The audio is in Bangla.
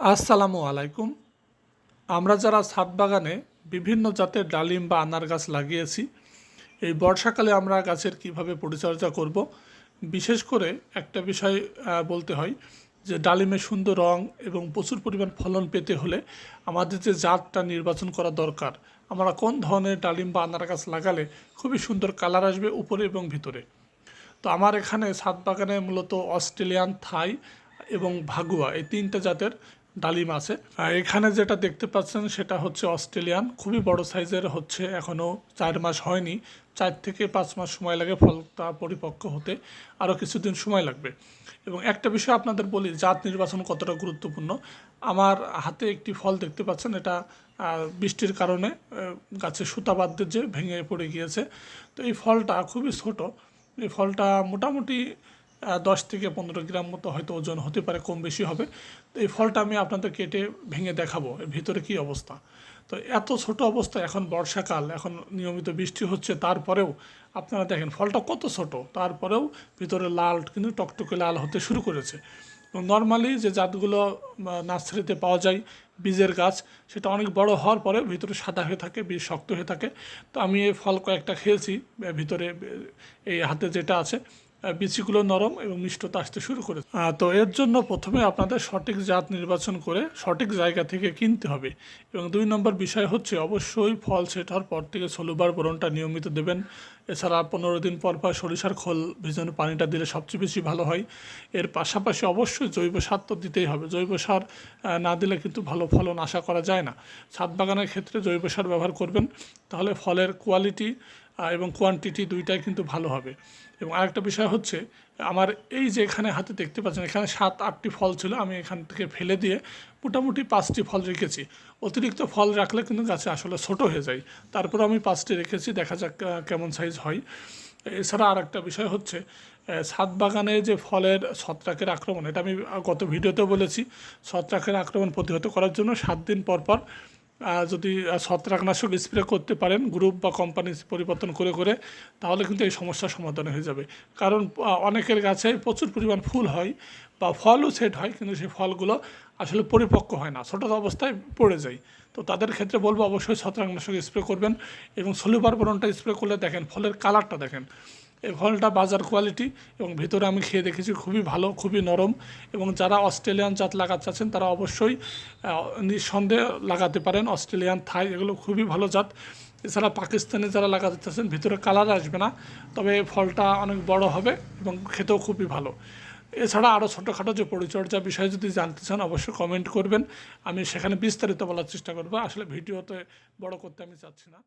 আসসালামু আলাইকুম। আমরা যারা ছাদ বাগানে বিভিন্ন জাতের ডালিম বা আনার গাছ লাগিয়েছি, এই বর্ষাকালে আমরা গাছের কিভাবে পরিচর্যা করব, বিশেষ করে একটা বিষয় বলতে হয় যে ডালিমের সুন্দর রং এবং প্রচুর পরিমাণ ফলন পেতে হলে আমাদের যে জাতটা নির্বাচন করা দরকার, আমরা কোন ধরনের ডালিম বা আনার গাছ লাগালে খুবই সুন্দর কালার আসবে উপরে এবং ভিতরে। তো আমার এখানে ছাদ বাগানে মূলত অস্ট্রেলিয়ান, থাই এবং ভাগুয়া এই তিনটে জাতের ডালিম আছে। আর এখানে যেটা দেখতে পাচ্ছেন সেটা হচ্ছে অস্ট্রেলিয়ান, খুবই বড় সাইজের, হচ্ছে এখনও 4 মাস হয়নি। 4 থেকে 5 মাস সময় লাগে ফলটা পরিপক্ক হতে, আরও কিছুদিন সময় লাগবে। এবং একটা বিষয় আপনাদের বলি, জাত নির্বাচন কতটা গুরুত্বপূর্ণ। আমার হাতে একটি ফল দেখতে পাচ্ছেন, এটা বৃষ্টির কারণে গাছের সুতা বাদ দিয়ে যে ভেঙে পড়ে গিয়েছে। তো এই ফলটা খুবই ছোট। এই ফলটা মোটামুটি 10 থেকে 15 গ্রাম মতো হয়তো ওজন হতে পারে, কম বেশি হবে। তো এই ফলটা আমি আপনাদের কেটে ভেঙে দেখাবো এর ভিতরে কী অবস্থা। তো এত ছোট অবস্থা, এখন বর্ষাকাল, এখন নিয়মিত বৃষ্টি হচ্ছে, তারপরেও আপনারা দেখেন ফলটা কত ছোট, তারপরেও ভিতরে লাল, কিন্তু টকটকে লাল হতে শুরু করেছে। এবং নর্মালি যে জাতগুলো নার্সারিতে পাওয়া যায় বীজের গাছ, সেটা অনেক বড় হওয়ার পরে ভিতরে সাদা হয়ে থাকে, বীজ শক্ত হয়ে থাকে। তো আমি এই ফল কয়েকটা খেয়েছি, ভিতরে এই হাতে যেটা আছে বিচিগুলো নরম এবং মিষ্টতা আসতে শুরু করে। তো এর জন্য প্রথমে আপনাদের সঠিক জাত নির্বাচন করে সঠিক জায়গা থেকে কিনতে হবে। এবং 2 নম্বর বিষয় হচ্ছে অবশ্যই ফল সেট হওয়ার পর থেকে সলুবার বোরনটা নিয়মিত দেবেন। এছাড়া 15 দিন পর পর সরিষার খোল ভেজানো পানিটা দিলে সবচেয়ে বেশি ভালো হয়। এর পাশাপাশি অবশ্যই জৈব সার তো দিতেই হবে। জৈব সার না দিলে কিন্তু ভালো ফলন আশা করা যায় না। ছাদ বাগানের ক্ষেত্রে জৈব সার ব্যবহার করবেন, তাহলে ফলের কোয়ালিটি এবং কোয়ান্টিটি দুইটাই কিন্তু ভালো হবে। এবং আরেকটা বিষয় হচ্ছে, আমার এই যে এখানে হাতে দেখতে পাচ্ছেন, এখানে 7-8টি ফল ছিল, আমি এখান থেকে ফেলে দিয়ে মোটামুটি 5টি ফল রেখেছি। অতিরিক্ত ফল রাখলে কিন্তু গাছে আসলে ছোটো হয়ে যায়। তারপর আমি 5টি রেখেছি, দেখা যাক কেমন সাইজ হয়। এছাড়া আর একটা বিষয় হচ্ছে, ছাদ বাগানে যে ফলের ছত্রাকের আক্রমণ, এটা আমি গত ভিডিওতেও বলেছি। ছত্রাকের আক্রমণ প্রতিহত করার জন্য 7 দিন পর পর যদি ছত্রাকনাশক স্প্রে করতে পারেন, গ্রুপ বা কোম্পানি পরিবর্তন করে করে, তাহলে কিন্তু এই সমস্যার সমাধান হয়ে যাবে। কারণ অনেকের গাছে প্রচুর পরিমাণ ফুল হয় বা ফলও সেট হয়, কিন্তু সেই ফলগুলো আসলে পরিপক্ক হয় না, ছোটো অবস্থায় পড়ে যায়। তো তাদের ক্ষেত্রে বলবো অবশ্যই ছত্রাকনাশক স্প্রে করবেন। এবং সলিউবার বোরনটা স্প্রে করলে দেখেন ফলের কালারটা দেখেন। এই ফলটা বাজার কোয়ালিটি, এবং ভিতরে আমি খেয়ে দেখেছি খুবই ভালো, খুবই নরম। এবং যারা অস্ট্রেলিয়ান জাত লাগাতে চাচ্ছেন তারা অবশ্যই নিঃসন্দেহে লাগাতে পারেন। অস্ট্রেলিয়ান, থাই এগুলো খুবই ভালো জাত। এছাড়া পাকিস্তানি যারা লাগাতে চাচ্ছেন, ভিতরে কালার আসবে না, তবে ফলটা অনেক বড় হবে এবং খেতেও খুবই ভালো। এছাড়া আরও ছোটোখাটো যে পরিচর্যা বিষয়ে যদি জানতে চান, অবশ্যই কমেন্ট করবেন, আমি সেখানে বিস্তারিত বলার চেষ্টা করবো। আসলে ভিডিওতে বড় করতে আমি চাচ্ছি না।